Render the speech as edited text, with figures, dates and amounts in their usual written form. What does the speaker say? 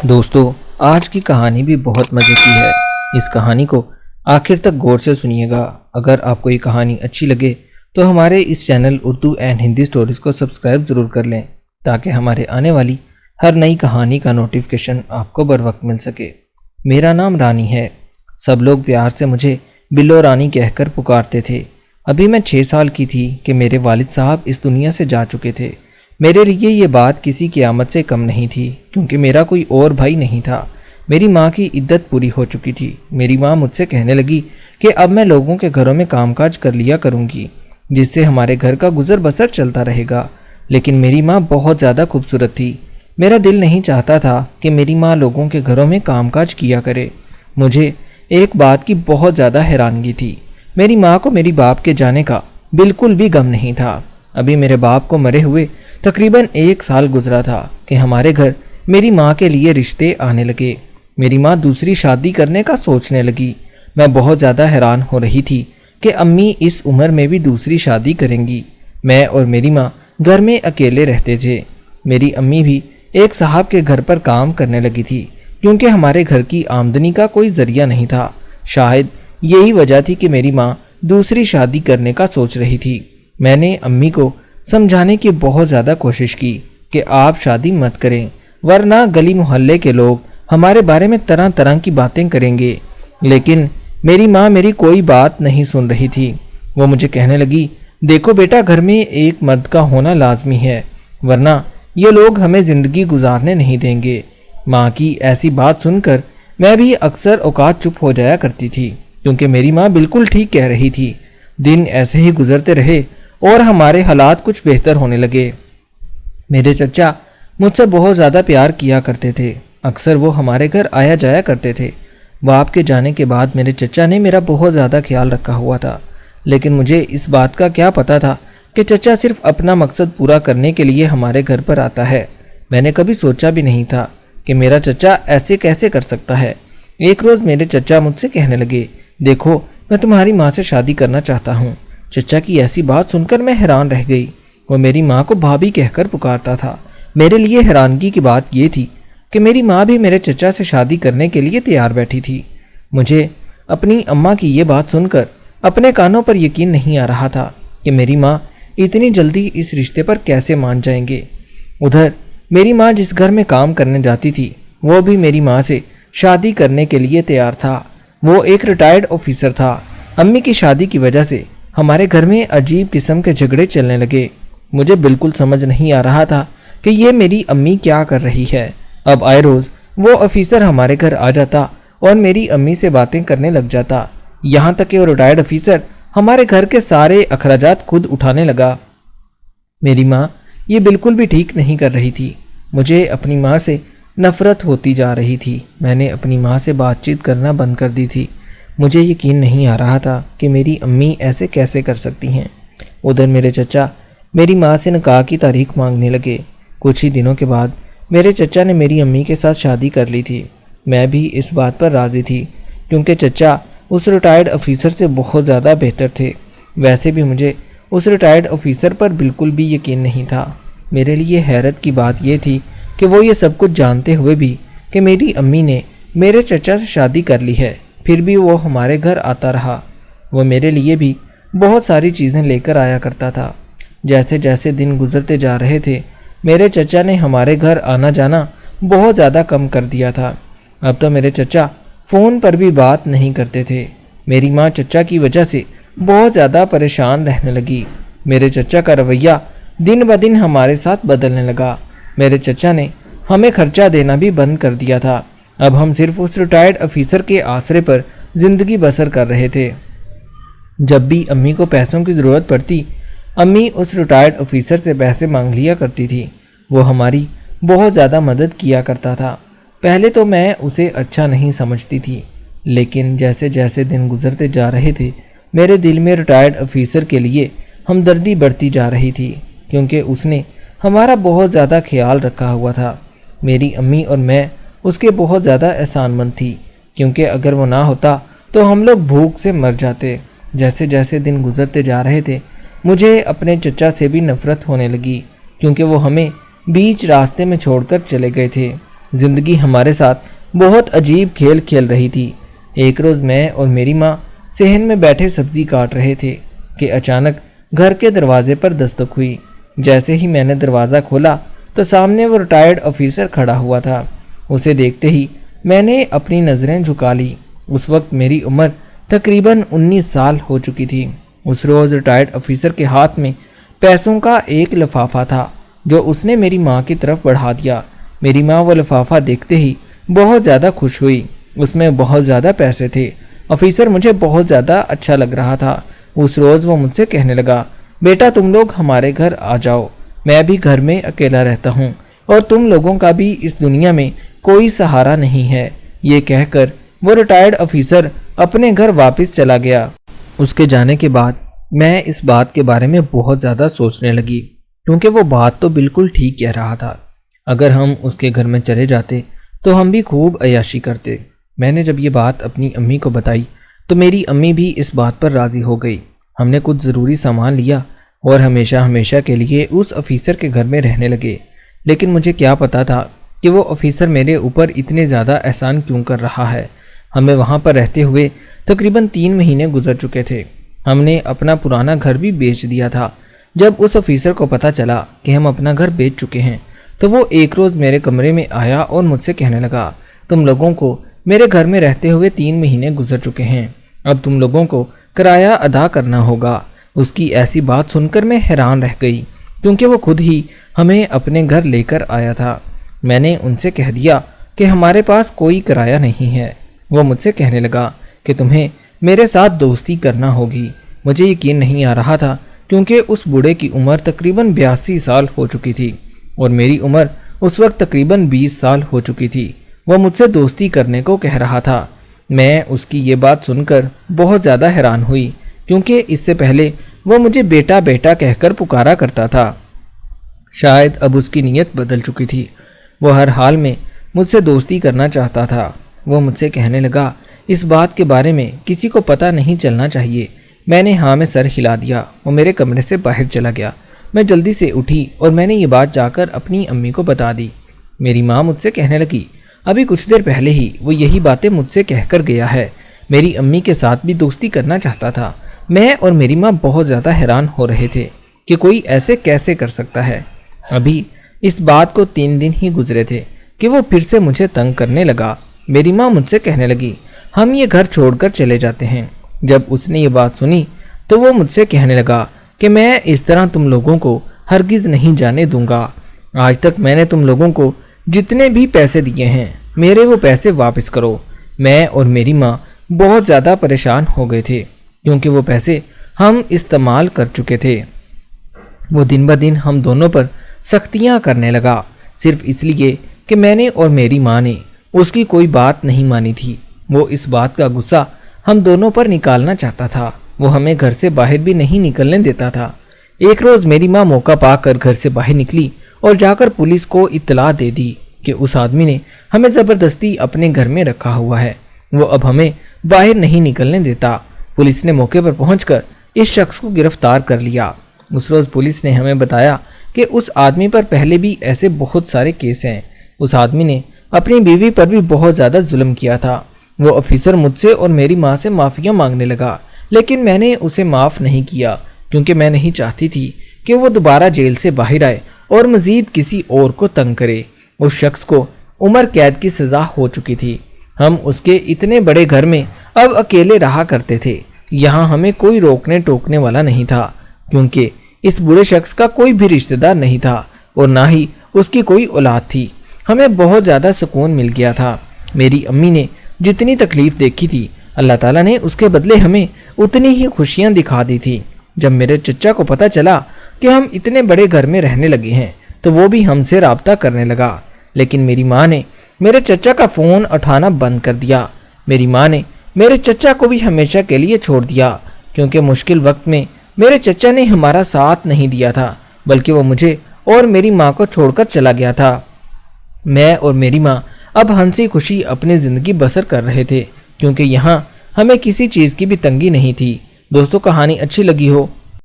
دوستو آج کی کہانی بھی بہت مزے کی ہے۔ اس کہانی کو آخر تک غور سے سنیے گا۔ اگر آپ کو یہ کہانی اچھی لگے تو ہمارے اس channel Urdu and Hindi stories کو سبسکرائب ضرور کر لیں تاکہ ہمارے آنے والی ہر نئی کہانی کا نوٹیفیکیشن آپ کو بر وقت مل سکے۔ میرا نام رانی ہے۔ سب لوگ پیار سے مجھے بلو رانی کہہ کر پکارتے تھے۔ ابھی میں 6 سال کی تھی کہ میرے والد صاحب اس دنیا سے جا چکے تھے۔ میرے لیے یہ بات کسی قیامت سے کم نہیں تھی کیونکہ میرا کوئی اور بھائی نہیں تھا۔ میری ماں کی عدت پوری ہو چکی تھی۔ میری ماں مجھ سے کہنے لگی کہ اب میں لوگوں کے گھروں میں کام کاج کر لیا کروں گی جس سے ہمارے گھر کا گزر بسر چلتا رہے گا۔ لیکن میری ماں بہت زیادہ خوبصورت تھی۔ میرا دل نہیں چاہتا تھا کہ میری ماں لوگوں کے گھروں میں کام کاج کیا کرے۔ مجھے ایک بات کی بہت زیادہ حیرانگی تھی۔ میری ماں کو میری باپ کے جانے کا بالکل بھی غم نہیں تھا۔ ابھی میرے باپ کو مرے ہوئے تقریباً 1 سال گزرا تھا کہ ہمارے گھر میری ماں کے لیے رشتے آنے لگے۔ میری ماں دوسری شادی کرنے کا سوچنے لگی۔ میں بہت زیادہ حیران ہو رہی تھی کہ امی اس عمر میں بھی دوسری شادی کریں گی۔ میں اور میری ماں گھر میں اکیلے رہتے تھے۔ میری امی بھی ایک صاحب کے گھر پر کام کرنے لگی تھی کیونکہ ہمارے گھر کی آمدنی کا کوئی ذریعہ نہیں تھا۔ شاید یہی وجہ تھی کہ میری ماں دوسری شادی کرنے کا سوچ رہی تھی۔ میں نے امی کو سمجھانے کی بہت زیادہ کوشش کی کہ آپ شادی مت کریں ورنہ گلی محلے کے لوگ ہمارے بارے میں طرح طرح کی باتیں کریں گے، لیکن میری ماں میری کوئی بات نہیں سن رہی تھی۔ وہ مجھے کہنے لگی، دیکھو بیٹا، گھر میں ایک مرد کا ہونا لازمی ہے ورنہ یہ لوگ ہمیں زندگی گزارنے نہیں دیں گے۔ ماں کی ایسی بات سن کر میں بھی اکثر اوقات چپ ہو جایا کرتی تھی کیونکہ میری ماں بالکل ٹھیک کہہ رہی تھی۔ دن ایسے ہی گزرتے رہے اور ہمارے حالات کچھ بہتر ہونے لگے۔ میرے چچا مجھ سے بہت زیادہ پیار کیا کرتے تھے۔ اکثر وہ ہمارے گھر آیا جایا کرتے تھے۔ باپ کے جانے کے بعد میرے چچا نے میرا بہت زیادہ خیال رکھا ہوا تھا، لیکن مجھے اس بات کا کیا پتا تھا کہ چچا صرف اپنا مقصد پورا کرنے کے لیے ہمارے گھر پر آتا ہے۔ میں نے کبھی سوچا بھی نہیں تھا کہ میرا چچا ایسے کیسے کر سکتا ہے۔ ایک روز میرے چچا مجھ سے کہنے لگے، دیکھو میں تمہاری ماں سے شادی کرنا چاہتا ہوں۔ چچا کی ایسی بات سن کر میں حیران رہ گئی۔ وہ میری ماں کو بھابھی کہہ کر پکارتا تھا۔ میرے لیے حیرانگی کی بات یہ تھی کہ میری ماں بھی میرے چچا سے شادی کرنے کے لیے تیار بیٹھی تھی۔ مجھے اپنی اماں کی یہ بات سن کر اپنے کانوں پر یقین نہیں آ رہا تھا کہ میری ماں اتنی جلدی اس رشتے پر کیسے مان جائیں گے۔ ادھر میری ماں جس گھر میں کام کرنے جاتی تھی وہ بھی میری ماں سے شادی کرنے کے لیے تیار تھا۔ وہ ایک ریٹائرڈ آفیسر تھا۔ امی کی شادی کی وجہ سے ہمارے گھر میں عجیب قسم کے جھگڑے چلنے لگے۔ مجھے بالکل سمجھ نہیں آ رہا تھا کہ یہ میری امی کیا کر رہی ہے۔ اب آئے روز وہ آفیسر ہمارے گھر آ جاتا اور میری امی سے باتیں کرنے لگ جاتا، یہاں تک کہ وہ ریٹائرڈ آفیسر ہمارے گھر کے سارے اخراجات خود اٹھانے لگا۔ میری ماں یہ بالکل بھی ٹھیک نہیں کر رہی تھی۔ مجھے اپنی ماں سے نفرت ہوتی جا رہی تھی۔ میں نے اپنی ماں سے بات چیت کرنا بند کر دی تھی۔ مجھے یقین نہیں آ رہا تھا کہ میری امی ایسے کیسے کر سکتی ہیں۔ ادھر میرے چچا میری ماں سے نکاح کی تاریخ مانگنے لگے۔ کچھ ہی دنوں کے بعد میرے چچا نے میری امی کے ساتھ شادی کر لی تھی۔ میں بھی اس بات پر راضی تھی کیونکہ چچا اس ریٹائرڈ آفیسر سے بہت زیادہ بہتر تھے۔ ویسے بھی مجھے اس ریٹائرڈ آفیسر پر بالکل بھی یقین نہیں تھا۔ میرے لیے حیرت کی بات یہ تھی کہ وہ یہ سب کچھ جانتے ہوئے بھی کہ میری امی نے میرے چچا سے شادی کر لی ہے، پھر بھی وہ ہمارے گھر آتا رہا۔ وہ میرے لیے بھی بہت ساری چیزیں لے کر آیا کرتا تھا۔ جیسے جیسے دن گزرتے جا رہے تھے میرے چچا نے ہمارے گھر آنا جانا بہت زیادہ کم کر دیا تھا۔ اب تو میرے چچا فون پر بھی بات نہیں کرتے تھے۔ میری ماں چچا کی وجہ سے بہت زیادہ پریشان رہنے لگی۔ میرے چچا کا رویہ دن بدن ہمارے ساتھ بدلنے لگا۔ میرے چچا نے ہمیں خرچہ دینا بھی بند کر دیا تھا۔ اب ہم صرف اس ریٹائرڈ آفیسر کے آسرے پر زندگی بسر کر رہے تھے۔ جب بھی امی کو پیسوں کی ضرورت پڑتی امی اس ریٹائرڈ آفیسر سے پیسے مانگ لیا کرتی تھی۔ وہ ہماری بہت زیادہ مدد کیا کرتا تھا۔ پہلے تو میں اسے اچھا نہیں سمجھتی تھی، لیکن جیسے جیسے دن گزرتے جا رہے تھے میرے دل میں ریٹائرڈ آفیسر کے لیے ہمدردی بڑھتی جا رہی تھی کیونکہ اس نے ہمارا بہت زیادہ خیال رکھا ہوا تھا۔ میری امی اور میں اس کے بہت زیادہ احسان مند تھی کیونکہ اگر وہ نہ ہوتا تو ہم لوگ بھوک سے مر جاتے۔ جیسے جیسے دن گزرتے جا رہے تھے مجھے اپنے چچا سے بھی نفرت ہونے لگی کیونکہ وہ ہمیں بیچ راستے میں چھوڑ کر چلے گئے تھے۔ زندگی ہمارے ساتھ بہت عجیب کھیل کھیل رہی تھی۔ ایک روز میں اور میری ماں صحن میں بیٹھے سبزی کاٹ رہے تھے کہ اچانک گھر کے دروازے پر دستک ہوئی۔ جیسے ہی میں نے دروازہ کھولا تو سامنے وہ ریٹائرڈ آفیسر کھڑا ہوا تھا۔ اسے دیکھتے ہی میں نے اپنی نظریں جھکا لی۔ اس وقت میری عمر تقریباً 19 سال ہو چکی تھی۔ اس روز ریٹائرڈ آفیسر کے ہاتھ میں پیسوں کا ایک لفافہ تھا جو اس نے میری ماں کی طرف بڑھا دیا۔ میری ماں وہ لفافہ دیکھتے ہی بہت زیادہ خوش ہوئی۔ اس میں بہت زیادہ پیسے تھے۔ آفیسر مجھے بہت زیادہ اچھا لگ رہا تھا۔ اس روز وہ مجھ سے کہنے لگا، بیٹا تم لوگ ہمارے گھر آ جاؤ، میں بھی گھر میں اکیلا رہتا ہوں اور تم لوگوں کا بھی اس دنیا میں کوئی سہارا نہیں ہے۔ یہ کہہ کر وہ ریٹائرڈ آفیسر اپنے گھر واپس چلا گیا۔ اس کے جانے کے بعد میں اس بات کے بارے میں بہت زیادہ سوچنے لگی، کیونکہ وہ بات تو بالکل ٹھیک کہہ رہا تھا۔ اگر ہم اس کے گھر میں چلے جاتے تو ہم بھی خوب عیاشی کرتے۔ میں نے جب یہ بات اپنی امی کو بتائی تو میری امی بھی اس بات پر راضی ہو گئی۔ ہم نے کچھ ضروری سامان لیا اور ہمیشہ کے لیے اس آفیسر کے گھر میں رہنے لگے۔ لیکن مجھے کیا پتا تھا کہ وہ آفیسر میرے اوپر اتنے زیادہ احسان کیوں کر رہا ہے۔ ہمیں وہاں پر رہتے ہوئے تقریباً 3 مہینے گزر چکے تھے۔ ہم نے اپنا پرانا گھر بھی بیچ دیا تھا۔ جب اس آفیسر کو پتا چلا کہ ہم اپنا گھر بیچ چکے ہیں تو وہ ایک روز میرے کمرے میں آیا اور مجھ سے کہنے لگا، تم لوگوں کو میرے گھر میں رہتے ہوئے 3 مہینے گزر چکے ہیں، اب تم لوگوں کو کرایہ ادا کرنا ہوگا۔ اس کی ایسی بات سن کر میں حیران رہ گئی، کیونکہ وہ خود ہی ہمیں اپنے گھر لے کر آیا تھا۔ میں نے ان سے کہہ دیا کہ ہمارے پاس کوئی کرایہ نہیں ہے۔ وہ مجھ سے کہنے لگا کہ تمہیں میرے ساتھ دوستی کرنا ہوگی۔ مجھے یقین نہیں آ رہا تھا، کیونکہ اس بوڑھے کی عمر تقریباً 82 سال ہو چکی تھی اور میری عمر اس وقت تقریباً 20 سال ہو چکی تھی۔ وہ مجھ سے دوستی کرنے کو کہہ رہا تھا۔ میں اس کی یہ بات سن کر بہت زیادہ حیران ہوئی، کیونکہ اس سے پہلے وہ مجھے بیٹا بیٹا کہہ کر پکارا کرتا تھا۔ شاید اب اس کی نیت بدل چکی تھی۔ وہ ہر حال میں مجھ سے دوستی کرنا چاہتا تھا۔ وہ مجھ سے کہنے لگا، اس بات کے بارے میں کسی کو پتہ نہیں چلنا چاہیے۔ میں نے ہاں میں سر ہلا دیا۔ وہ میرے کمرے سے باہر چلا گیا۔ میں جلدی سے اٹھی اور میں نے یہ بات جا کر اپنی امی کو بتا دی۔ میری ماں مجھ سے کہنے لگی، ابھی کچھ دیر پہلے ہی وہ یہی باتیں مجھ سے کہہ کر گیا ہے، میری امی کے ساتھ بھی دوستی کرنا چاہتا تھا۔ میں اور میری ماں بہت زیادہ حیران ہو رہے تھے کہ کوئی ایسے کیسے کر سکتا ہے۔ ابھی اس بات کو 3 دن ہی گزرے تھے کہ وہ پھر سے مجھے تنگ کرنے لگا۔ میری ماں مجھ سے کہنے لگی، ہم یہ گھر چھوڑ کر چلے جاتے ہیں۔ جب اس نے یہ بات سنی تو وہ مجھ سے کہنے لگا کہ میں اس طرح تم لوگوں کو ہرگز نہیں جانے دوں گا۔ آج تک میں نے تم لوگوں کو جتنے بھی پیسے دیے ہیں، میرے وہ پیسے واپس کرو۔ میں اور میری ماں بہت زیادہ پریشان ہو گئے تھے، کیونکہ وہ پیسے ہم استعمال کر چکے تھے۔ وہ دن بدن ہم دونوں پر سختیاں کرنے لگا، صرف اس لیے کہ میں نے اور میری ماں نے اس کی کوئی بات نہیں مانی تھی۔ وہ اس بات کا غصہ ہم دونوں پر نکالنا چاہتا تھا۔ وہ ہمیں گھر سے باہر بھی نہیں نکلنے دیتا تھا۔ ایک روز میری ماں موقع پا کر گھر سے باہر نکلی اور جا کر پولیس کو اطلاع دے دی کہ اس آدمی نے ہمیں زبردستی اپنے گھر میں رکھا ہوا ہے، وہ اب ہمیں باہر نہیں نکلنے دیتا۔ پولیس نے موقع پر پہنچ کر اس شخص کو گرفتار کر لیا۔ اس روز پولیس نے ہمیں بتایا کہ اس آدمی پر پہلے بھی ایسے بہت سارے کیس ہیں۔ اس آدمی نے اپنی بیوی پر بھی بہت زیادہ ظلم کیا تھا۔ وہ آفیسر مجھ سے اور میری ماں سے معافیاں مانگنے لگا، لیکن میں نے اسے معاف نہیں کیا، کیونکہ میں نہیں چاہتی تھی کہ وہ دوبارہ جیل سے باہر آئے اور مزید کسی اور کو تنگ کرے۔ اس شخص کو عمر قید کی سزا ہو چکی تھی۔ ہم اس کے اتنے بڑے گھر میں اب اکیلے رہا کرتے تھے۔ یہاں ہمیں کوئی روکنے ٹوکنے والا نہیں تھا، کیونکہ اس بڑے شخص کا کوئی بھی رشتہ دار نہیں تھا اور نہ ہی اس کی کوئی اولاد تھی۔ ہمیں بہت زیادہ سکون مل گیا تھا۔ میری امی نے جتنی تکلیف دیکھی تھی، اللہ تعالیٰ نے اس کے بدلے ہمیں اتنی ہی خوشیاں دکھا دی تھی۔ جب میرے چچا کو پتہ چلا کہ ہم اتنے بڑے گھر میں رہنے لگے ہیں تو وہ بھی ہم سے رابطہ کرنے لگا، لیکن میری ماں نے میرے چچا کا فون اٹھانا بند کر دیا۔ میری ماں نے میرے چچا کو بھی ہمیشہ کے لیے چھوڑ دیا، کیونکہ مشکل وقت میں میرے چچا نے ہمارا ساتھ نہیں دیا تھا، بلکہ وہ مجھے اور میری ماں کو چھوڑ کر چلا گیا تھا۔ میں اور میری ماں اب ہنسی خوشی اپنی زندگی بسر کر رہے تھے، کیونکہ یہاں ہمیں کسی چیز کی بھی تنگی نہیں تھی۔ دوستو، کہانی اچھی لگی ہو